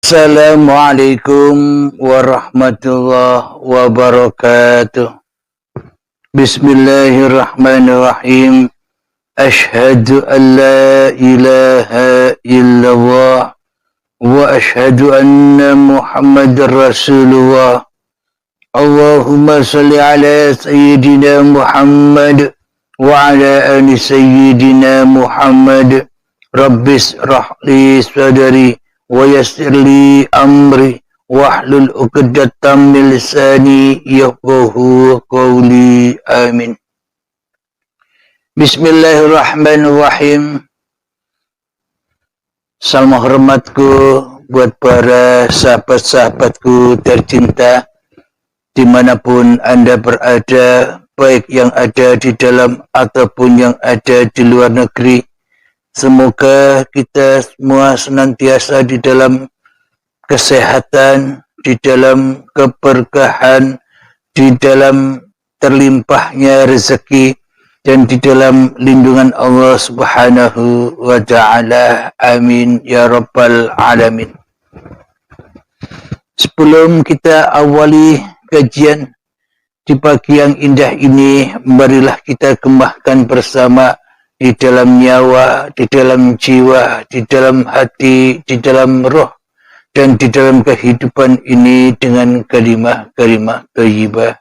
Assalamualaikum warahmatullahi wabarakatuh. Bismillahirrahmanirrahim. Ashhadu an la ilaha illallah wa ashhadu anna Muhammadar Rasulullah. Allahumma salli ala sayyidina Muhammad wa ala ali sayyidina Muhammad. Rabbis rahli sadri wa yassir li amri wahlul 'uqdatam min lisani yafqahu qawli. Amin. Bismillahirrahmanirrahim. Salam hormatku buat para sahabat-sahabatku tercinta dimanapun Anda berada, baik yang ada di dalam ataupun yang ada di luar negeri. Semoga kita semua senantiasa di dalam kesehatan, di dalam keberkahan, di dalam terlimpahnya rezeki, dan di dalam lindungan Allah Subhanahu wa Ta'ala. Amin ya Rabbal Alamin. Sebelum kita awali kajian di pagi yang indah ini, marilah kita gembahkan bersama di dalam nyawa, di dalam jiwa, di dalam hati, di dalam roh, dan di dalam kehidupan ini dengan kalimah-kalimah thayyibah.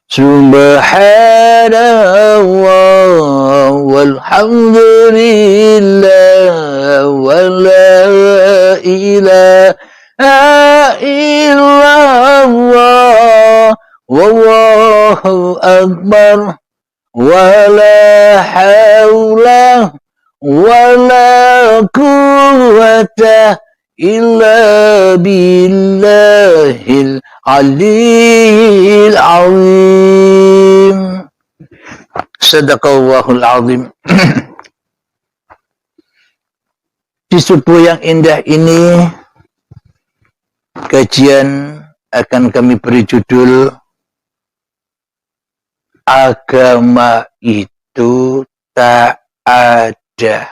Subhanallah walhamdulillah wa la ilaha illallah wallahu akbar wala hawla wala quwwata illa billahil aliyil azim. Sadaqallahul azim. Di subuh yang indah ini, kajian akan kami beri judul Agama itu tak ada.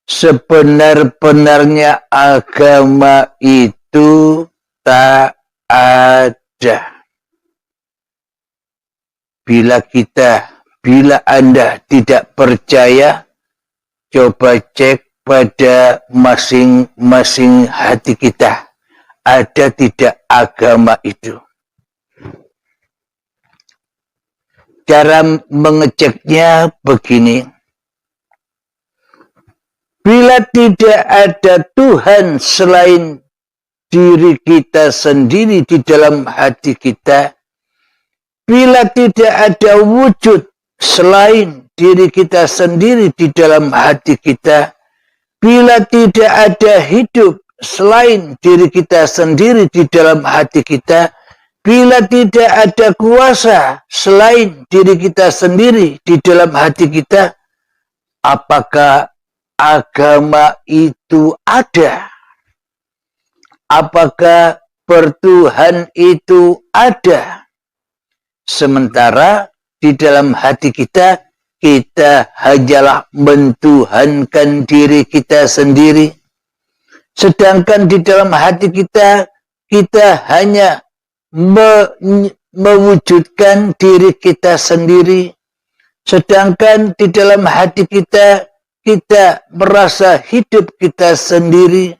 Sebenar-benarnya agama itu tak ada. Bila Anda tidak percaya, coba cek pada masing-masing hati kita. Ada tidak agama itu? Cara mengeceknya begini. Bila tidak ada Tuhan selain diri kita sendiri di dalam hati kita, bila tidak ada wujud selain diri kita sendiri di dalam hati kita, bila tidak ada hidup selain diri kita sendiri di dalam hati kita, bila tidak ada kuasa selain diri kita sendiri di dalam hati kita, apakah agama itu ada? Apakah bertuhan itu ada? Sementara di dalam hati kita, kita hanyalah mentuhankan diri kita sendiri. Sedangkan di dalam hati kita, kita hanya mewujudkan diri kita sendiri. Sedangkan di dalam hati kita, kita merasa hidup kita sendiri.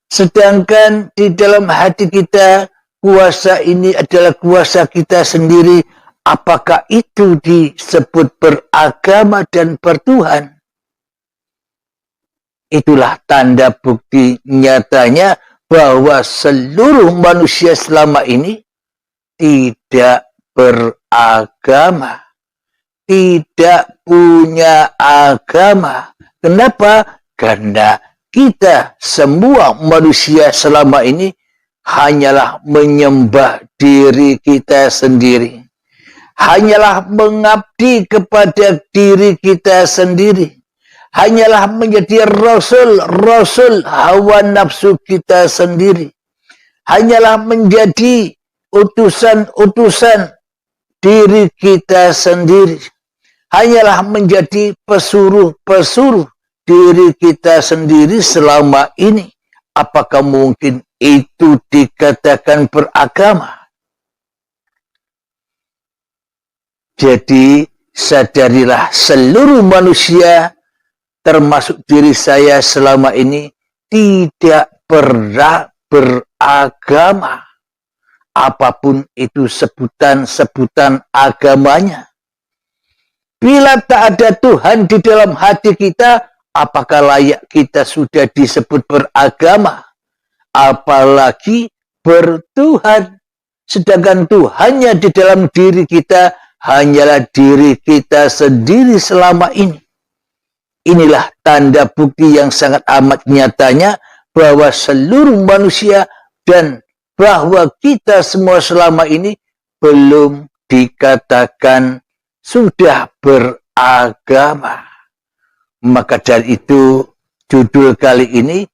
Sedangkan di dalam hati kita, kuasa ini adalah kuasa kita sendiri. Apakah itu disebut beragama dan bertuhan? Itulah tanda bukti nyatanya bahwa seluruh manusia selama ini tidak beragama, tidak punya agama. Kenapa? Karena kita semua manusia selama ini hanyalah menyembah diri kita sendiri, hanyalah mengabdi kepada diri kita sendiri, hanyalah menjadi rasul hawa nafsu kita sendiri, hanyalah menjadi utusan-utusan diri kita sendiri, hanyalah menjadi pesuruh-pesuruh diri kita sendiri selama ini, apakah mungkin itu dikatakan beragama? Jadi sadarilah seluruh manusia termasuk diri saya selama ini tidak pernah beragama. Apapun itu sebutan-sebutan agamanya. Bila tak ada Tuhan di dalam hati kita, apakah layak kita sudah disebut beragama? Apalagi bertuhan. Sedangkan Tuhannya di dalam diri kita hanyalah diri kita sendiri selama ini. Inilah tanda bukti yang sangat amat nyatanya bahwa seluruh manusia dan bahwa kita semua selama ini belum dikatakan sudah beragama. Maka dari itu judul kali ini,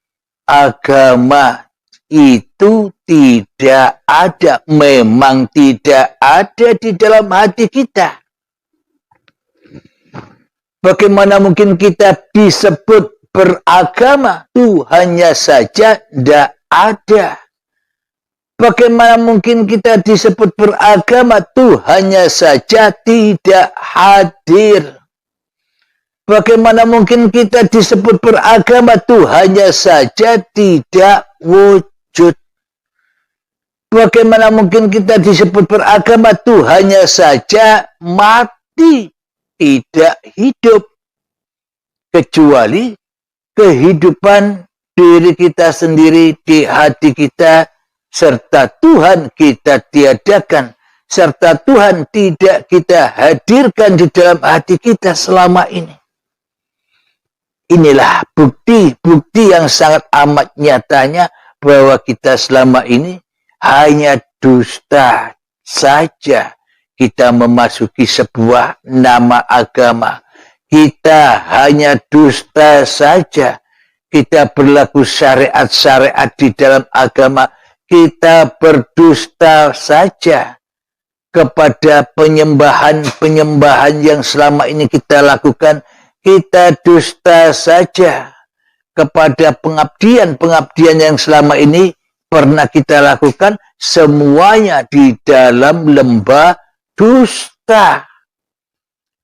agama itu tidak ada, memang tidak ada di dalam hati kita. Bagaimana mungkin kita disebut beragama? Tuhannya saja tidak ada. Bagaimana mungkin kita disebut beragama? Tuhannya saja tidak hadir. Bagaimana mungkin kita disebut beragama? Tuhannya saja tidak wujud. Bagaimana mungkin kita disebut beragama? Tuhannya saja mati, tidak hidup. Kecuali kehidupan diri kita sendiri di hati kita, serta Tuhan kita tiadakan, serta Tuhan tidak kita hadirkan di dalam hati kita selama ini. Inilah bukti-bukti yang sangat amat nyatanya bahwa kita selama ini hanya dusta saja. Kita memasuki sebuah nama agama. Kita hanya dusta saja. Kita berlaku syariat-syariat di dalam agama. Kita berdusta saja kepada penyembahan-penyembahan yang selama ini kita lakukan. Kita dusta saja kepada pengabdian-pengabdian yang selama ini pernah kita lakukan, semuanya di dalam lembah dusta.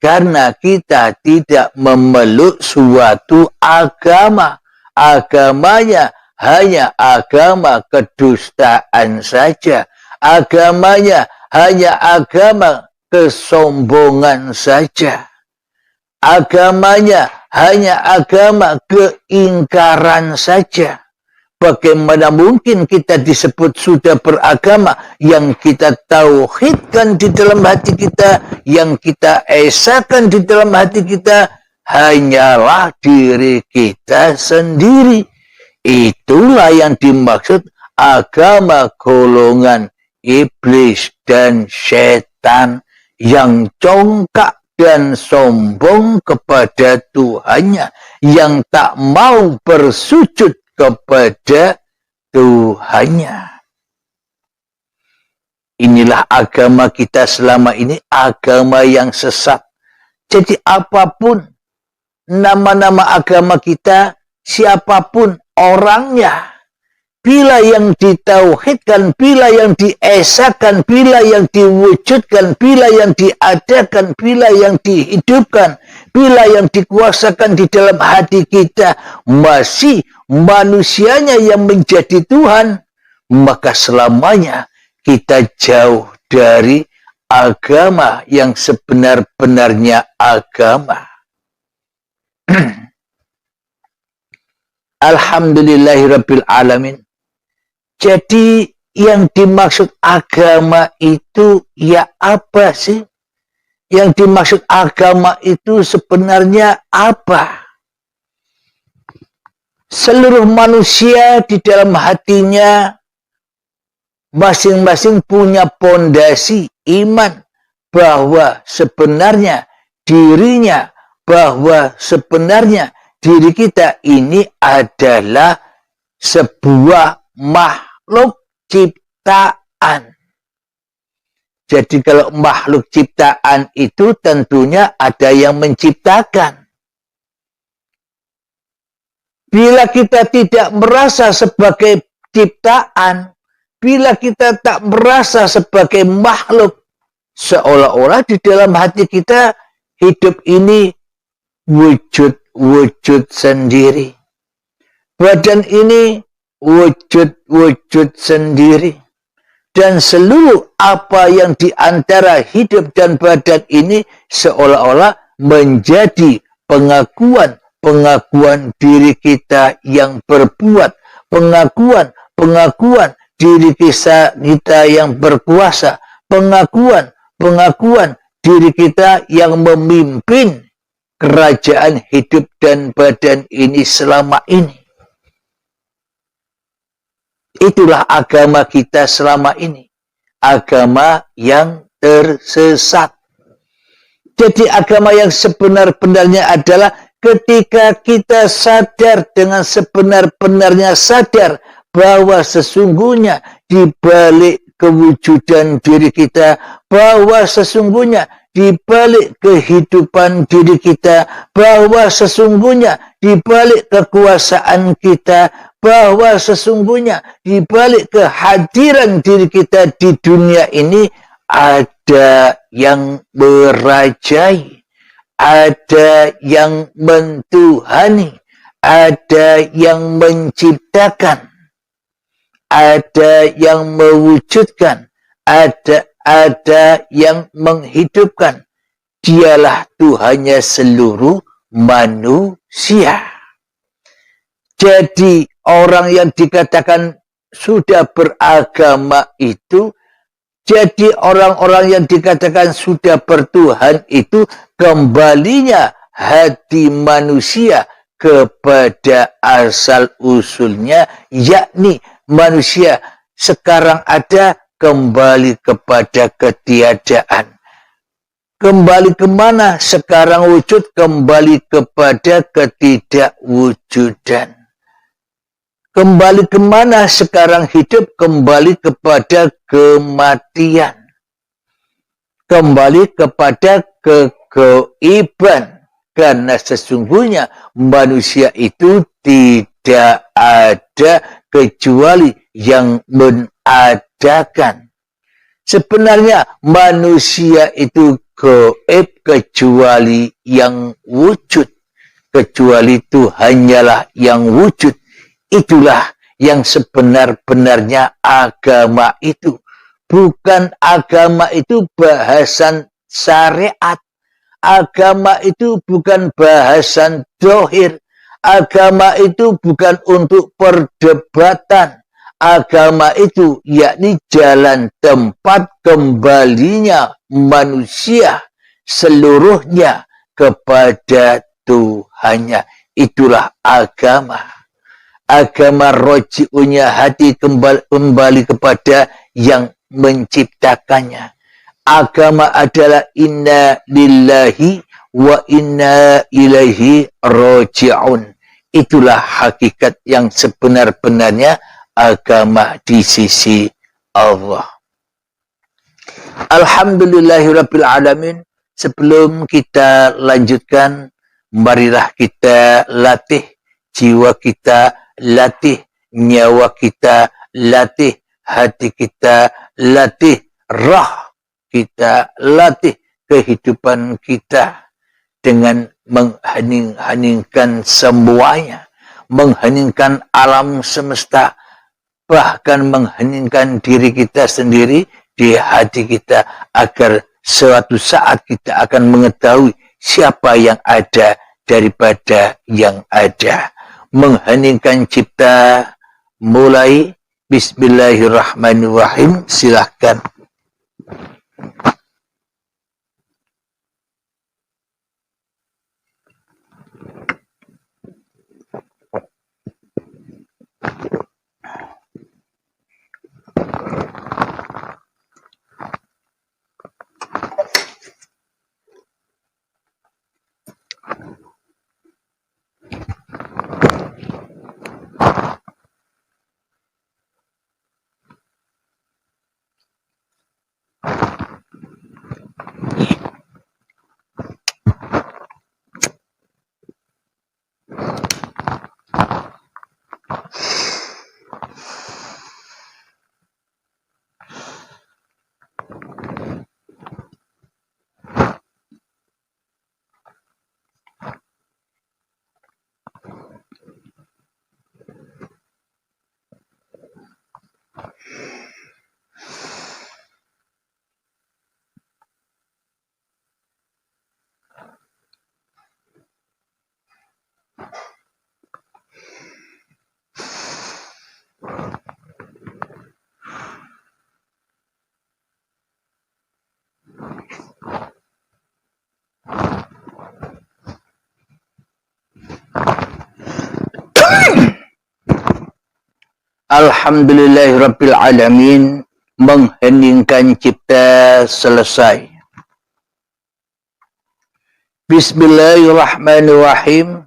Karena kita tidak memeluk suatu agama. Agamanya hanya agama kedustaan saja. Agamanya hanya agama kesombongan saja. Agamanya hanya agama keingkaran saja. Bagaimana mungkin kita disebut sudah beragama? Yang kita tauhidkan di dalam hati kita, yang kita esakan di dalam hati kita, hanyalah diri kita sendiri. Itulah yang dimaksud agama golongan iblis dan setan yang congkak dan sombong kepada Tuhannya, yang tak mau bersujud kepada Tuhannya. Inilah agama kita selama ini, agama yang sesat. Jadi apapun nama-nama agama kita, siapapun orangnya, bila yang ditauhidkan, bila yang diesakan, bila yang diwujudkan, bila yang diadakan, bila yang dihidupkan, bila yang dikuasakan di dalam hati kita masih manusianya yang menjadi Tuhan, maka selamanya kita jauh dari agama yang sebenar-benarnya agama. Alhamdulillahirabbil alamin. Jadi yang dimaksud agama itu ya apa sih? Yang dimaksud agama itu sebenarnya apa? Seluruh manusia di dalam hatinya masing-masing punya pondasi iman bahwa sebenarnya dirinya, bahwa sebenarnya diri kita ini adalah sebuah makhluk ciptaan. Jadi kalau makhluk ciptaan itu tentunya ada yang menciptakan. Bila kita tidak merasa sebagai ciptaan, bila kita tak merasa sebagai makhluk, seolah-olah di dalam hati kita hidup ini wujud-wujud sendiri. Badan ini wujud-wujud sendiri. Dan seluruh apa yang di antara hidup dan badan ini seolah-olah menjadi pengakuan diri kita yang berbuat, pengakuan diri kita yang berkuasa, pengakuan diri kita yang memimpin kerajaan hidup dan badan ini selama ini. Itulah agama kita selama ini. Agama yang tersesat. Jadi agama yang sebenar-benarnya adalah ketika kita sadar dengan sebenar-benarnya sadar bahwa sesungguhnya di balik kewujudan diri kita, bahwa sesungguhnya di balik kehidupan diri kita, bahwa sesungguhnya di balik kekuasaan kita, bahwa sesungguhnya di balik kehadiran diri kita di dunia ini ada yang merajai, ada yang mentuhani, ada yang menciptakan, ada yang mewujudkan, ada yang menghidupkan. Dialah Tuhannya seluruh manusia. Jadi orang yang dikatakan sudah beragama itu, jadi orang-orang yang dikatakan sudah bertuhan itu, kembalinya hati manusia kepada asal usulnya, yakni manusia sekarang ada kembali kepada ketiadaan. Kembali kemana sekarang wujud? Kembali kepada ketidakwujudan. Kembali kemana sekarang hidup? Kembali kepada kematian. Kembali kepada kegoiban. Karena sesungguhnya manusia itu tidak ada kecuali yang menadakan. Sebenarnya manusia itu gaib kecuali yang wujud. Kecuali itu hanyalah yang wujud. Itulah yang sebenar-benarnya agama itu. Bukan agama itu bahasan syariat. Agama itu bukan bahasan dohir. Agama itu bukan untuk perdebatan. Agama itu yakni jalan tempat kembalinya manusia seluruhnya kepada Tuhannya. Itulah agama. Agama roji'unya hati kembali kepada yang menciptakannya. Agama adalah inna lillahi wa inna ilaihi roji'un. Itulah hakikat yang sebenar-benarnya agama di sisi Allah. Alhamdulillahirabbil alamin. Sebelum kita lanjutkan, marilah kita latih jiwa kita, latih nyawa kita, latih hati kita, latih roh kita, latih kehidupan kita dengan menghening-heningkan semuanya, mengheningkan alam semesta, bahkan mengheningkan diri kita sendiri di hati kita, agar suatu saat kita akan mengetahui siapa yang ada daripada yang ada. Mengheningkan cipta, mulai bismillahirrahmanirrahim. Silahkan. Alhamdulillahirabbil alamin, mengheningkan cipta selesai. Bismillahirrahmanirrahim.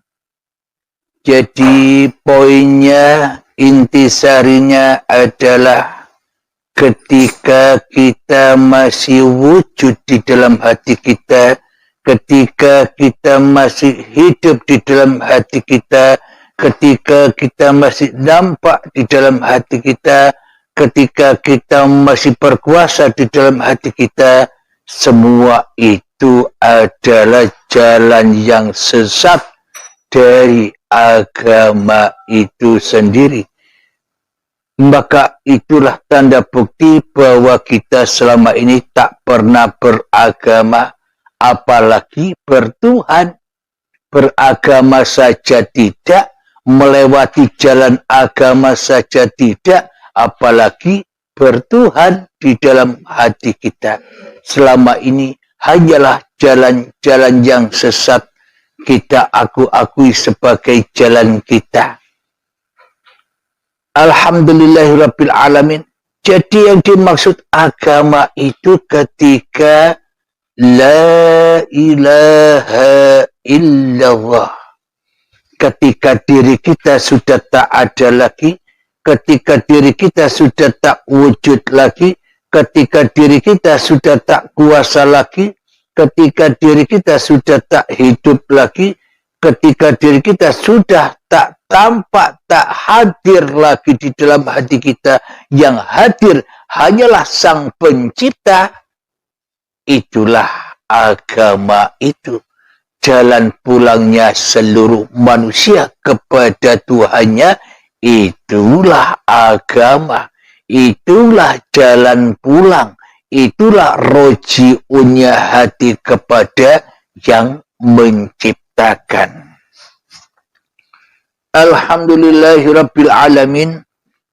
Jadi poinnya, intisarinya adalah ketika kita masih wujud di dalam hati kita, ketika kita masih hidup di dalam hati kita, ketika kita masih nampak di dalam hati kita, ketika kita masih berkuasa di dalam hati kita, semua itu adalah jalan yang sesat dari agama itu sendiri. Maka itulah tanda bukti bahwa kita selama ini tak pernah beragama, apalagi bertuhan. Beragama saja tidak, melewati jalan agama saja tidak, apalagi bertuhan di dalam hati kita. Selama ini hanyalah jalan-jalan yang sesat kita akui sebagai jalan kita. Alhamdulillahirabbil alamin. Jadi yang dimaksud agama itu ketika la ilaha illallah. Ketika diri kita sudah tak ada lagi, ketika diri kita sudah tak wujud lagi, ketika diri kita sudah tak kuasa lagi, ketika diri kita sudah tak hidup lagi, ketika diri kita sudah tak tampak, tak hadir lagi di dalam hati kita, yang hadir hanyalah Sang Pencipta, itulah agama itu. Jalan pulangnya seluruh manusia kepada Tuhannya, itulah agama. Itulah jalan pulang. Itulah roji'unnya hati kepada yang menciptakan. Alhamdulillahirabbil alamin.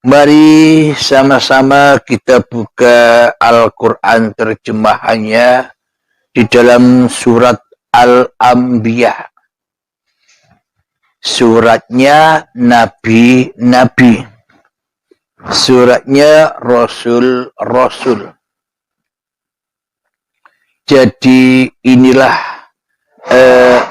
Mari sama-sama kita buka Al-Quran terjemahannya di dalam surat Al-Anbiya. Suratnya nabi-nabi. Suratnya rasul-rasul. Jadi inilah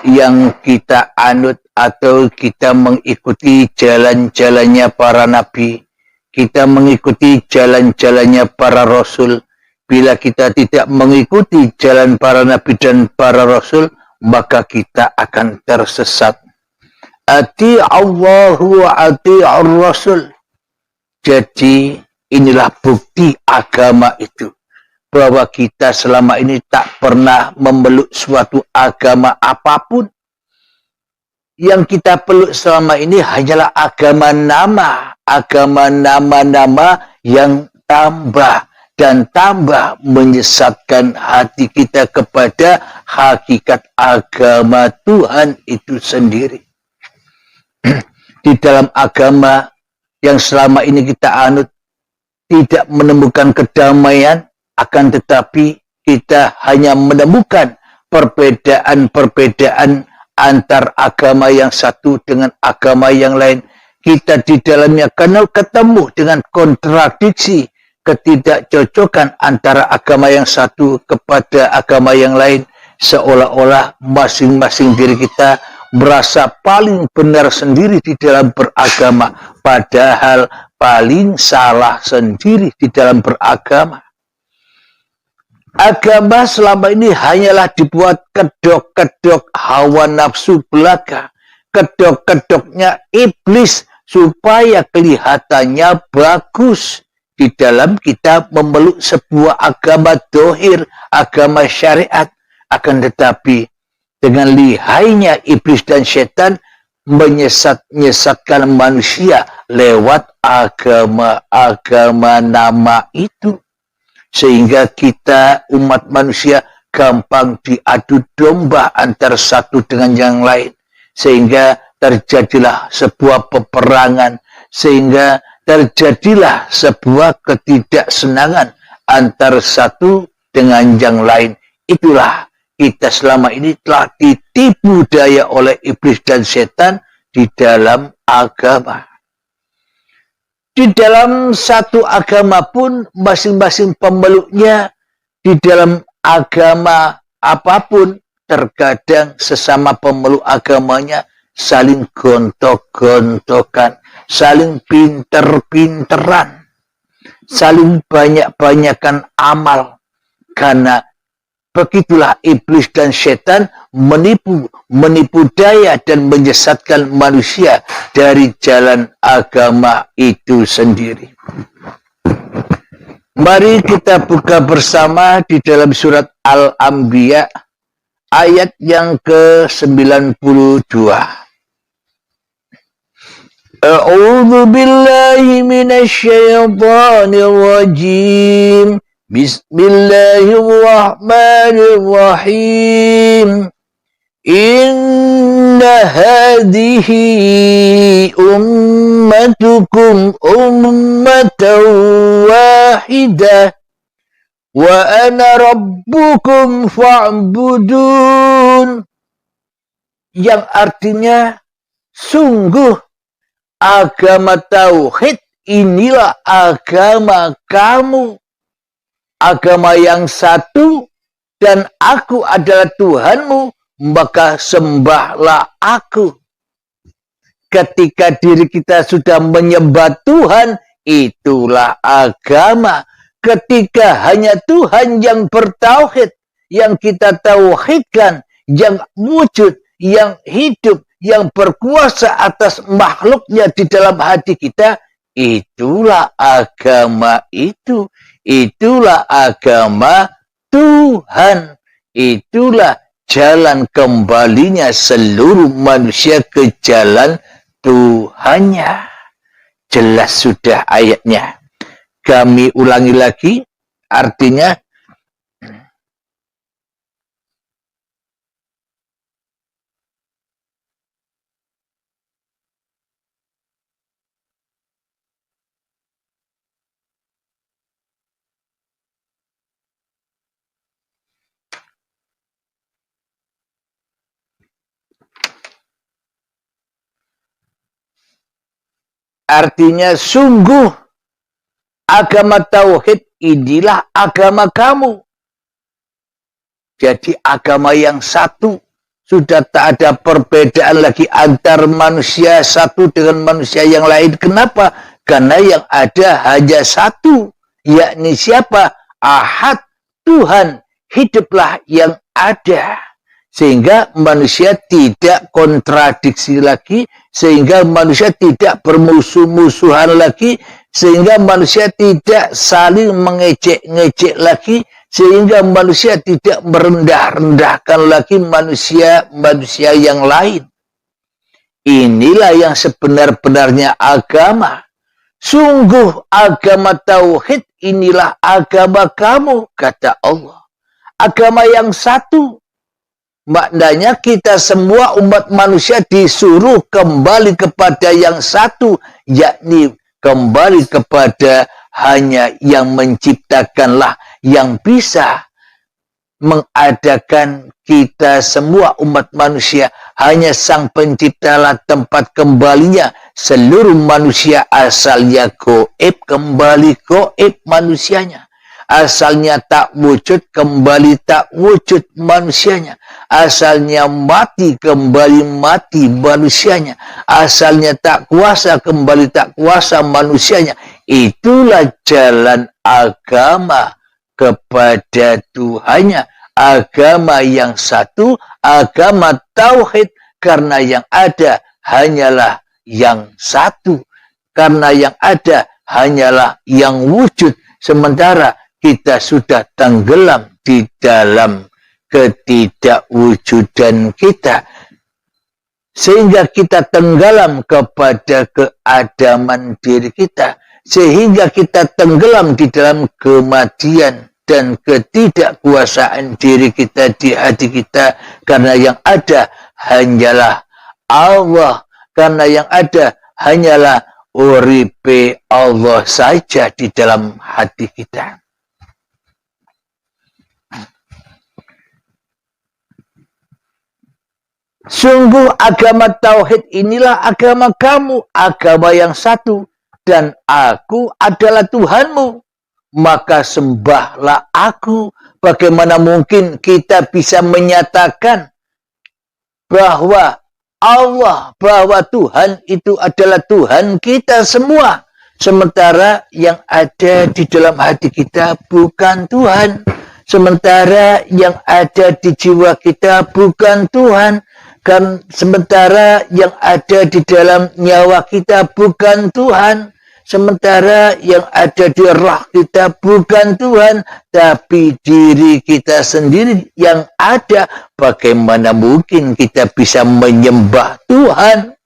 yang kita anut atau kita mengikuti jalan-jalannya para nabi. Kita mengikuti jalan-jalannya para rasul. Bila kita tidak mengikuti jalan para nabi dan para rasul, maka kita akan tersesat. Ati'allahu wa ati'ur rasul. Jadi inilah bukti agama itu. Bahwa kita selama ini tak pernah memeluk suatu agama apapun. Yang kita peluk selama ini hanyalah agama nama. Agama nama-nama yang tambah dan tambah menyesatkan hati kita kepada hakikat agama Tuhan itu sendiri. Di dalam agama yang selama ini kita anut tidak menemukan kedamaian, akan tetapi kita hanya menemukan perbedaan-perbedaan antar agama yang satu dengan agama yang lain. Kita di dalamnya ketemu dengan kontradiksi, ketidakcocokan antara agama yang satu kepada agama yang lain, seolah-olah masing-masing diri kita merasa paling benar sendiri di dalam beragama, padahal paling salah sendiri di dalam beragama. Agama selama ini hanyalah dibuat kedok-kedok hawa nafsu belaka, kedok-kedoknya iblis supaya kelihatannya bagus di dalam kita memeluk sebuah agama dohir, agama syariat. Akan tetapi dengan lihainya iblis dan setan menyesatkan manusia lewat agama-agama nama itu. Sehingga kita umat manusia gampang diadu domba antara satu dengan yang lain. Sehingga terjadilah sebuah peperangan. Sehingga terjadilah sebuah ketidaksenangan antara satu dengan yang lain. Itulah kita selama ini telah ditipu daya oleh iblis dan setan di dalam agama. Di dalam satu agama pun masing-masing pemeluknya di dalam agama apapun terkadang sesama pemeluk agamanya saling gontok-gontokan, saling pinter-pinteran, saling banyak-banyakan amal. Karena begitulah iblis dan setan menipu daya dan menyesatkan manusia dari jalan agama itu sendiri. Mari kita buka bersama di dalam surat Al-Anbiya ayat yang ke-92. A'udzu billahi minasyaitonir rajim. Bismillahirrahmanirrahim. Inna hadhihi ummatukum ummatan wahidah wa ana rabbukum fa'budun. Yang artinya sungguh agama tauhid inilah agama kamu, agama yang satu, dan aku adalah Tuhanmu, maka sembahlah aku. Ketika diri kita sudah menyembah Tuhan, itulah agama. Ketika hanya Tuhan yang bertauhid, yang kita tauhidkan, yang wujud, yang hidup, yang berkuasa atas makhluknya di dalam hati kita, itulah agama itu. Itulah agama Tuhan. Itulah jalan kembalinya seluruh manusia ke jalan Tuhannya. Jelas sudah ayatnya. Kami ulangi lagi, artinya sungguh agama tauhid inilah agama kamu. Jadi agama yang satu. Sudah tak ada perbedaan lagi antar manusia satu dengan manusia yang lain. Kenapa? Karena yang ada hanya satu. Yakni siapa? Ahad, Tuhan. Hiduplah yang ada. Sehingga manusia tidak kontradiksi lagi. Sehingga manusia tidak bermusuh-musuhan lagi. Sehingga manusia tidak saling mengejek-ngejek lagi. Sehingga manusia tidak merendah-rendahkan lagi manusia yang lain. Inilah yang sebenar-benarnya agama. Sungguh agama tauhid inilah agama kamu, kata Allah. Agama yang satu. Maknanya kita semua umat manusia disuruh kembali kepada yang satu. Yakni kembali kepada hanya yang menciptakanlah, yang bisa mengadakan kita semua umat manusia. Hanya Sang Penciptalah tempat kembalinya seluruh manusia. Asalnya goib, kembali goib manusianya. Asalnya tak wujud, kembali tak wujud manusianya. Asalnya mati, kembali mati manusianya. Asalnya tak kuasa, kembali tak kuasa manusianya. Itulah jalan agama kepada Tuhannya. Agama yang satu, agama tauhid. Karena yang ada hanyalah yang satu. Karena yang ada hanyalah yang wujud. Sementara kita sudah tenggelam di dalam ketidakwujudan kita. Sehingga kita tenggelam kepada keadaman diri kita. Sehingga kita tenggelam di dalam kematian dan ketidakkuasaan diri kita di hati kita. Karena yang ada hanyalah Allah. Karena yang ada hanyalah uripe Allah saja di dalam hati kita. Sungguh agama tauhid inilah agama kamu, agama yang satu. dan aku adalah Tuhanmu, maka sembahlah aku. Bagaimana mungkin kita bisa menyatakan bahwa bahwa Tuhan itu adalah Tuhan kita semua, sementara yang ada di dalam hati kita bukan Tuhan, sementara yang ada di jiwa kita bukan Tuhan, kan sementara yang ada di dalam nyawa kita bukan Tuhan, sementara yang ada di roh kita bukan Tuhan, tapi diri kita sendiri yang ada. Bagaimana mungkin kita bisa menyembah Tuhan?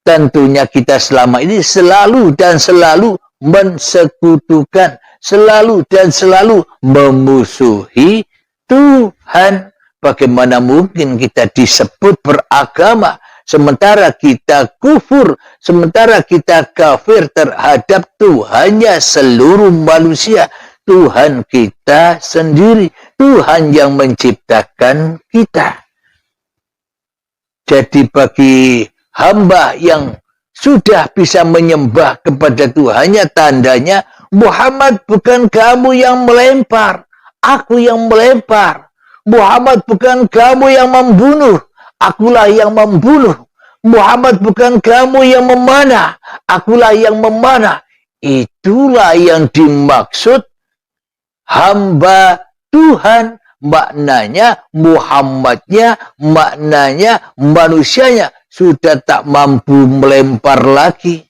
Tentunya kita selama ini selalu dan selalu mensekutukan, selalu dan selalu memusuhi Tuhan. Bagaimana mungkin kita disebut beragama, sementara kita kufur, sementara kita kafir terhadap Tuhannya seluruh manusia, Tuhan kita sendiri, Tuhan yang menciptakan kita. Jadi bagi hamba yang sudah bisa menyembah kepada Tuhannya, tandanya Muhammad bukan kamu yang melempar, aku yang melempar. Muhammad bukan kamu yang membunuh, akulah yang membunuh. Muhammad bukan kamu yang memanah, akulah yang memanah. Itulah yang dimaksud hamba Tuhan. Maknanya Muhammadnya, maknanya manusianya sudah tak mampu melempar lagi,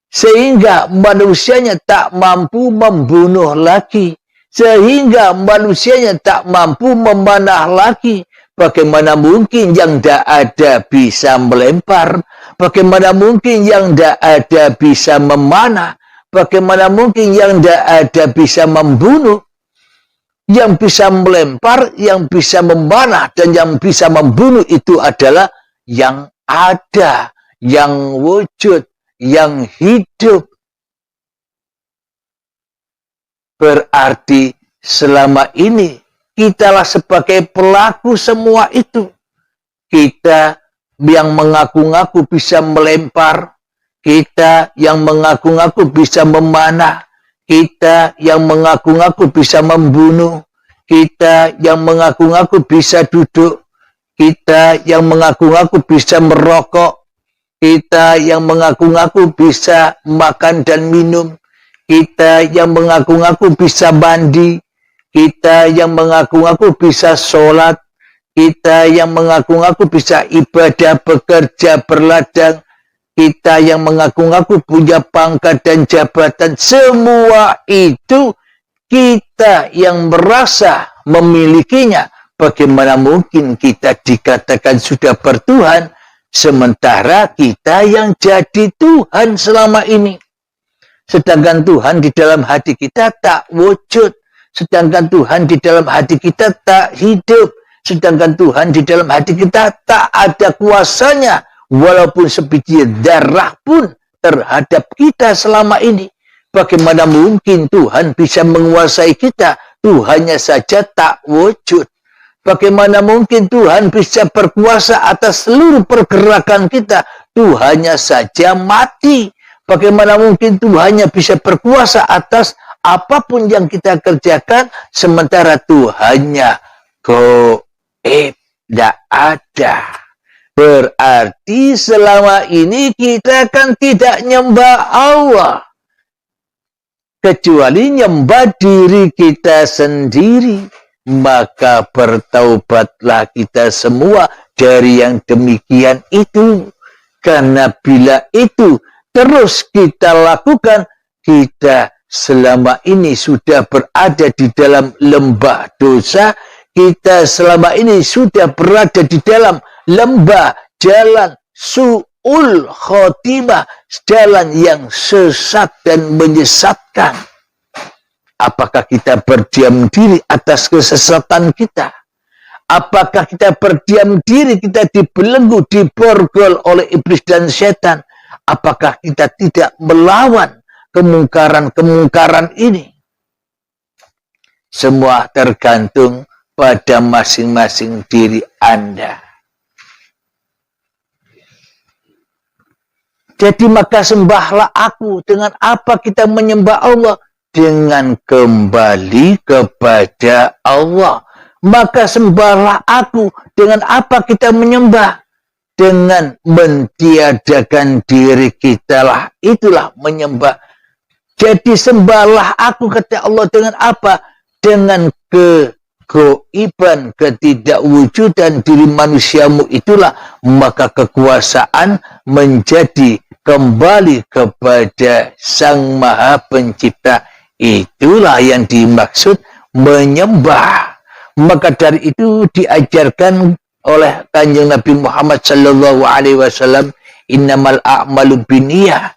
sehingga manusianya tak mampu membunuh lagi, sehingga manusianya tak mampu memanah lagi. Bagaimana mungkin yang tidak ada bisa melempar? Bagaimana mungkin yang tidak ada bisa memanah? Bagaimana mungkin yang tidak ada bisa membunuh? Yang bisa melempar, yang bisa memanah, dan yang bisa membunuh itu adalah yang ada, yang wujud, yang hidup. Berarti selama ini kitalah sebagai pelaku semua itu. Kita yang mengaku-ngaku bisa melempar, kita yang mengaku-ngaku bisa memanah, kita yang mengaku-ngaku bisa membunuh, kita yang mengaku-ngaku bisa duduk, kita yang mengaku-ngaku bisa merokok, kita yang mengaku-ngaku bisa makan dan minum, kita yang mengaku-ngaku bisa mandi, kita yang mengaku-ngaku bisa sholat, kita yang mengaku-ngaku bisa ibadah, bekerja, berladang, kita yang mengaku-ngaku punya pangkat dan jabatan, semua itu kita yang merasa memilikinya. Bagaimana mungkin kita dikatakan sudah bertuhan, sementara kita yang jadi Tuhan selama ini. Sedangkan Tuhan di dalam hati kita tak wujud, sedangkan Tuhan di dalam hati kita tak hidup, sedangkan Tuhan di dalam hati kita tak ada kuasanya, walaupun sebiji darah pun terhadap kita selama ini. Bagaimana mungkin Tuhan bisa menguasai kita? Tuhannya saja tak wujud. Bagaimana mungkin Tuhan bisa berkuasa atas seluruh pergerakan kita? Tuhannya saja mati. Bagaimana mungkin Tuhannya bisa berkuasa atas apapun yang kita kerjakan, sementara Tuhannya goib, tidak ada. Berarti selama ini kita kan tidak nyembah Allah, kecuali nyembah diri kita sendiri. Maka bertaubatlah kita semua dari yang demikian itu. Karena bila itu terus kita lakukan, kita selama ini sudah berada di dalam lembah dosa, kita selama ini sudah berada di dalam lembah jalan su'ul khotimah, jalan yang sesat dan menyesatkan. Apakah kita berdiam diri atas kesesatan kita? Apakah kita berdiam diri, kita dibelenggu, diborgol oleh iblis dan setan? Apakah kita tidak melawan kemungkaran-kemungkaran ini? Semua tergantung pada masing-masing diri Anda. Jadi maka sembahlah aku. Dengan apa kita menyembah Allah? Dengan kembali kepada Allah. Maka sembahlah aku. Dengan apa kita menyembah? Dengan mentiadakan diri kita lah. Itulah menyembah. Jadi sembahlah aku, kata Allah, dengan apa? Dengan kegoiban, ketidakwujudan diri manusiamu itulah. Maka kekuasaan menjadi kembali kepada Sang Maha Pencipta. Itulah yang dimaksud menyembah. Maka dari itu diajarkan oleh Kanjeng Nabi Muhammad sallallahu alaihi wasallam, innamal a'malu binniyah,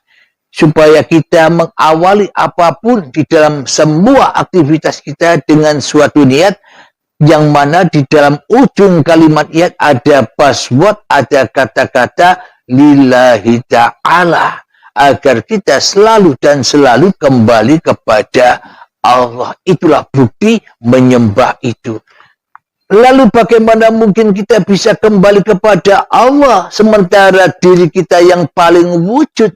supaya kita mengawali apapun di dalam semua aktivitas kita dengan suatu niat, yang mana di dalam ujung kalimat niat ada password, ada kata-kata lillahi ta'ala, agar kita selalu dan selalu kembali kepada Allah. Itulah bukti menyembah itu. Lalu bagaimana mungkin kita bisa kembali kepada Allah sementara diri kita yang paling wujud,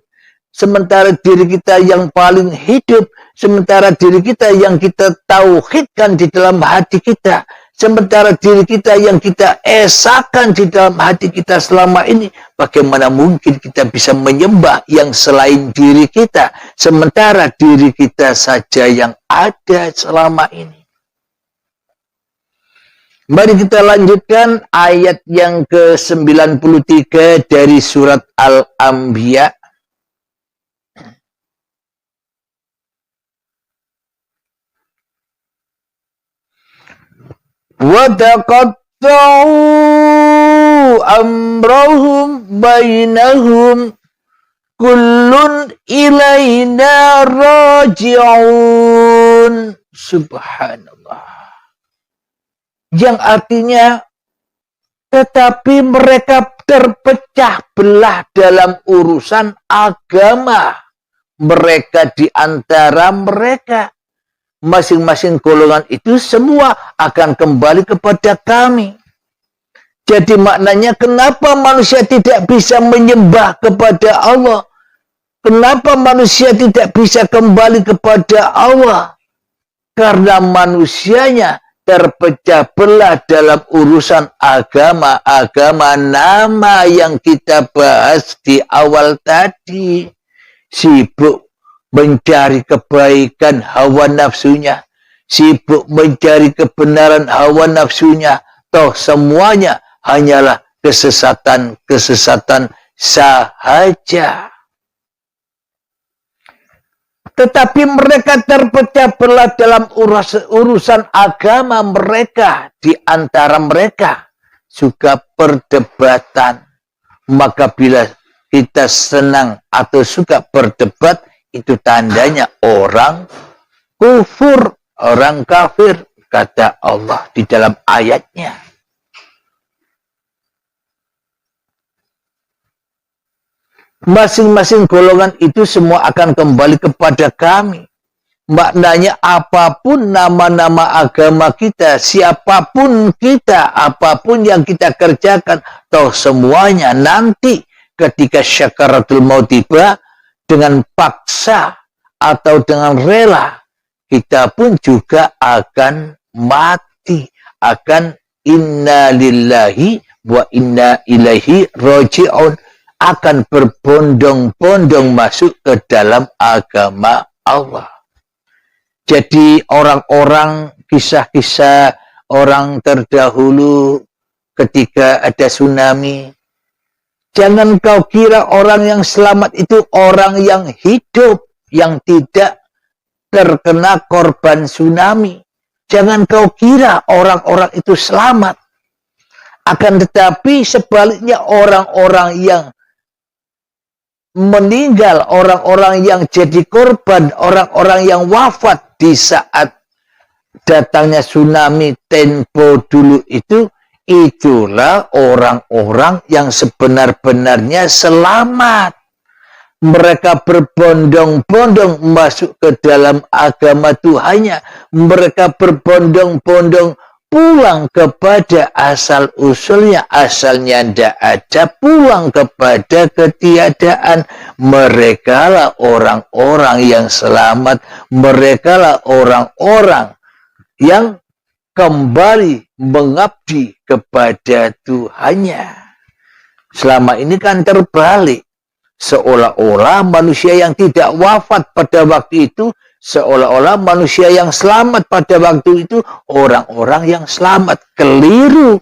sementara diri kita yang paling hidup, sementara diri kita yang kita tauhidkan di dalam hati kita, sementara diri kita yang kita esakan di dalam hati kita selama ini. Bagaimana mungkin kita bisa menyembah yang selain diri kita, sementara diri kita saja yang ada selama ini? Mari kita lanjutkan ayat yang ke-93 dari surat Al-Anbiya. Wa taqatta'u amrahum bainahum kullun ilaina raji'un. Subhanallah. Yang artinya, tetapi mereka terpecah belah dalam urusan agama mereka di antara mereka. Masing-masing golongan itu semua akan kembali kepada kami. Jadi maknanya, kenapa manusia tidak bisa menyembah kepada Allah? Kenapa manusia tidak bisa kembali kepada Allah? Karena manusianya terpecah belah dalam urusan agama nama yang kita bahas di awal tadi. Sibuk mencari kebaikan hawa nafsunya, sibuk mencari kebenaran hawa nafsunya, toh semuanya hanyalah kesesatan sahaja. Tetapi mereka terpecah belah dalam urusan agama mereka. Di antara mereka suka perdebatan. Maka bila kita senang atau suka berdebat, itu tandanya orang kufur, orang kafir, kata Allah di dalam ayatnya. Masing-masing golongan itu semua akan kembali kepada kami. Maknanya apapun nama-nama agama kita, siapapun kita, apapun yang kita kerjakan, toh semuanya nanti ketika syakaratul maut tiba, dengan paksa atau dengan rela, kita pun juga akan mati. Akan inna lillahi wa inna ilaihi raji'un, akan berbondong-bondong masuk ke dalam agama Allah. Jadi orang-orang, kisah-kisah orang terdahulu ketika ada tsunami, jangan kau kira orang yang selamat itu orang yang hidup, yang tidak terkena korban tsunami. Jangan kau kira orang-orang itu selamat. Akan tetapi sebaliknya, orang-orang yang meninggal, orang-orang yang jadi korban, orang-orang yang wafat di saat datangnya tsunami tempo dulu itu, itulah orang-orang yang sebenar-benarnya selamat. Mereka berbondong-bondong masuk ke dalam agama Tuhannya. Mereka berbondong-bondong pulang kepada asal usulnya, asalnya tidak ada, pulang kepada ketiadaan. Merekalah orang-orang yang selamat, merekalah orang-orang yang kembali mengabdi kepada Tuhannya. Selama ini kan terbalik, seolah-olah manusia yang tidak wafat pada waktu itu, seolah-olah manusia yang selamat pada waktu itu orang-orang yang selamat. Keliru,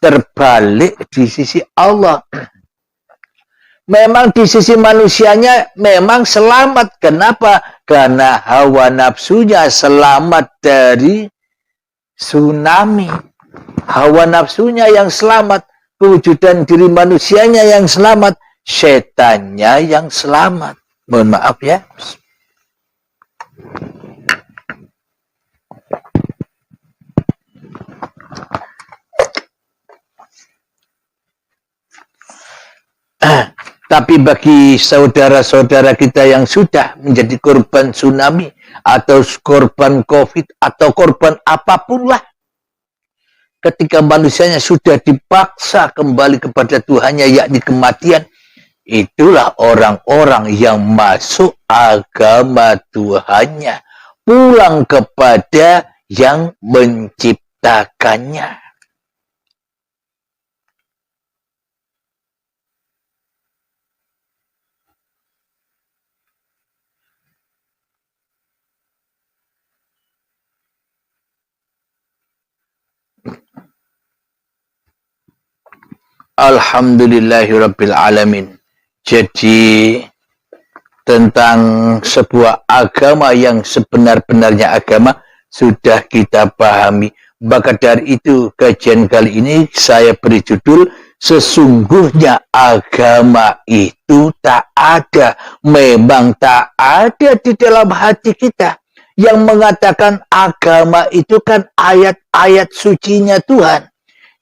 terbalik di sisi Allah. Memang di sisi manusianya memang selamat. Kenapa? Karena hawa nafsunya selamat dari tsunami. Hawa nafsunya yang selamat, kewujudan diri manusianya yang selamat, setannya yang selamat. Mohon maaf ya. Tapi bagi saudara-saudara kita yang sudah menjadi korban tsunami atau korban COVID atau korban apapun lah, ketika manusianya sudah dipaksa kembali kepada Tuhannya, yakni kematian, itulah orang-orang yang masuk agama Tuhannya, pulang kepada yang menciptakannya. Alhamdulillahirabbil alamin. Jadi tentang sebuah agama yang sebenar-benarnya agama sudah kita pahami. Maka dari itu kajian kali ini saya beri judul sesungguhnya agama itu tak ada. Memang tak ada di dalam hati kita. Yang mengatakan agama itu kan ayat-ayat sucinya Tuhan.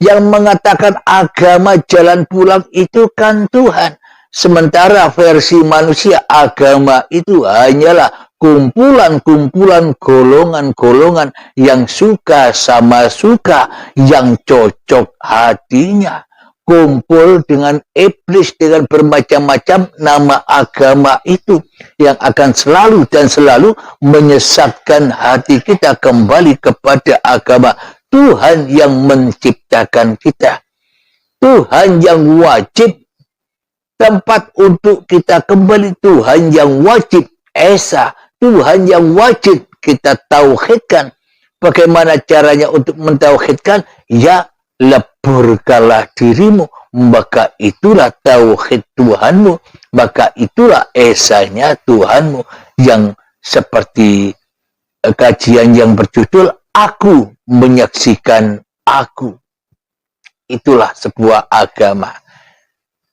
Yang mengatakan agama jalan pulang itu kan Tuhan. Sementara versi manusia agama itu hanyalah kumpulan-kumpulan golongan-golongan yang suka sama suka, yang cocok hatinya. Kumpul dengan iblis dengan bermacam-macam nama agama itu yang akan selalu dan selalu menyesatkan hati kita kembali kepada agama Tuhan yang menciptakan kita. Tuhan yang wajib tempat untuk kita kembali. Tuhan yang wajib esa. Tuhan yang wajib kita tauhidkan. Bagaimana caranya untuk mentauhidkan? Ya, leburkanlah dirimu. Maka itulah tauhid Tuhanmu. Maka itulah esanya Tuhanmu. Yang seperti kajian yang berjudul Aku menyaksikan aku. Itulah sebuah agama.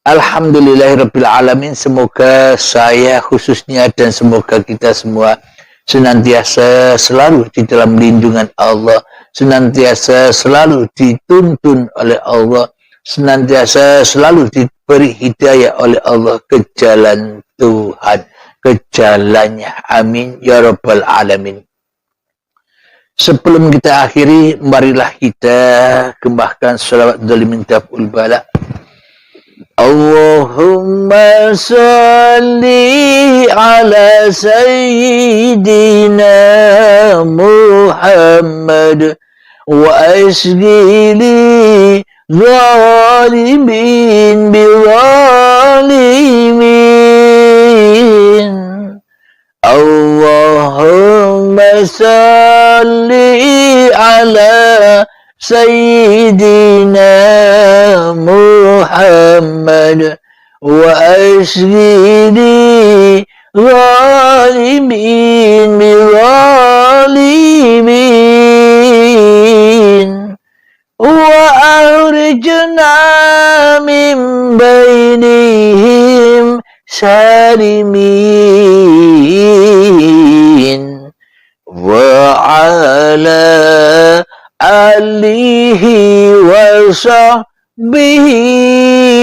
Alhamdulillahirabbil alamin. Semoga saya khususnya dan semoga kita semua senantiasa selalu di dalam lindungan Allah, senantiasa selalu dituntun oleh Allah, senantiasa selalu diberi hidayah oleh Allah ke jalan Tuhan, ke jalannya. Amin ya rabbal alamin. Sebelum kita akhiri, marilah kita kembangkan salawat dalimin taf'ul bala. Allahumma salli ala sayyidina Muhammad wa asghili zalimin bizalimin. Allahumma salli ala sayyidina Muhammad wa asghili zalimin bizalimin wa akhrijna min bainihim salimin wa ala alihi wa sahbihi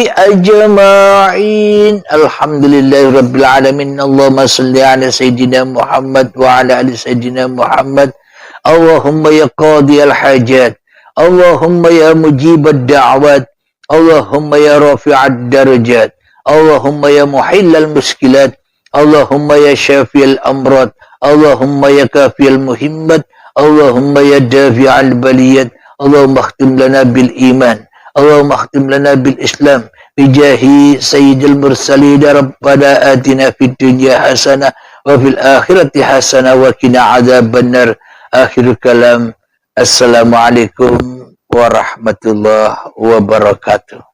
ajma'in. Alhamdulillahirabbil alamin. Allahumma salli ala sayyidina Muhammad wa ala ali sayyidina Muhammad. Allahumma ya qadiyal hajat, Allahumma ya mujibad da'wat, Allahumma ya rafi'ad darajat, Allahumma ya muhillal muskilat, Allahumma ya syafi'al amrad, Allahumma ya kafiyal muhimmat, Allahumma ya dafi'al baliyat, Allahumma akhtim lana bil iman, Allahumma akhtim lana bil islam, bijahi sayyidil mursalin, rabbana atina fid dunya hasanah wa fil akhirati hasanah wa qina adzaban nar. Akhir kalam, assalamualaikum warahmatullahi wabarakatuh.